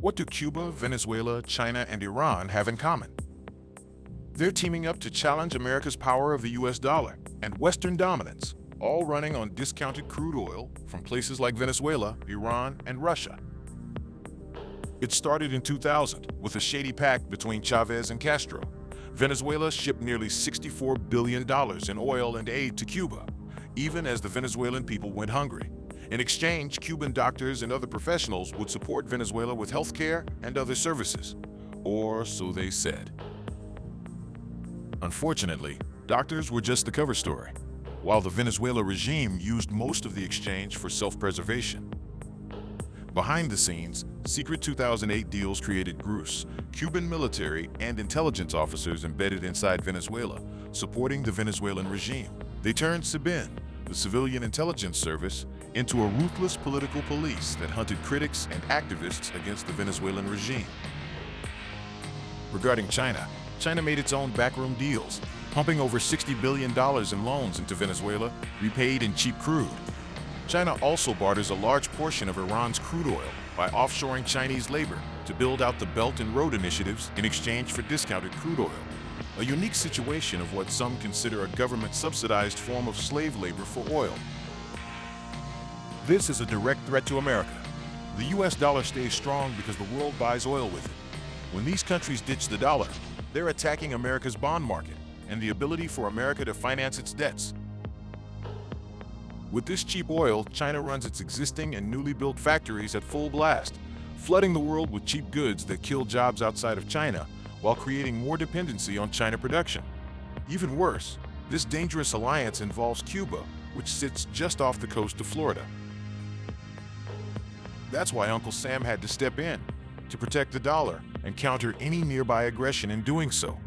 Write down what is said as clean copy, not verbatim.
What do Cuba, Venezuela, China, and Iran have in common? They're teaming up to challenge America's power of the US dollar and Western dominance, all running on discounted crude oil from places like Venezuela, Iran, and Russia. It started in 2000 with a shady pact between Chávez and Castro. Venezuela shipped nearly $64 billion in oil and aid to Cuba, even as the Venezuelan people went hungry. In exchange, Cuban doctors and other professionals would support Venezuela with health care and other services, or so they said. Unfortunately, doctors were just the cover story, while the Venezuela regime used most of the exchange for self-preservation. Behind the scenes, secret 2008 deals created GRUCE, Cuban military and intelligence officers embedded inside Venezuela, supporting the Venezuelan regime. They turned SEBIN, the civilian intelligence service, into a ruthless political police that hunted critics and activists against the Venezuelan regime. Regarding China, China made its own backroom deals, pumping over $60 billion in loans into Venezuela, repaid in cheap crude. China also barters a large portion of Iran's crude oil by offshoring Chinese labor to build out the Belt and Road initiatives in exchange for discounted crude oil, a unique situation of what some consider a government-subsidized form of slave labor for oil. This is a direct threat to America. The US dollar stays strong because the world buys oil with it. When these countries ditch the dollar, they're attacking America's bond market and the ability for America to finance its debts. With this cheap oil, China runs its existing and newly built factories at full blast, flooding the world with cheap goods that kill jobs outside of China while creating more dependency on China production. Even worse, this dangerous alliance involves Cuba, which sits just off the coast of Florida. That's why Uncle Sam had to step in, to protect the dollar and counter any nearby aggression in doing so.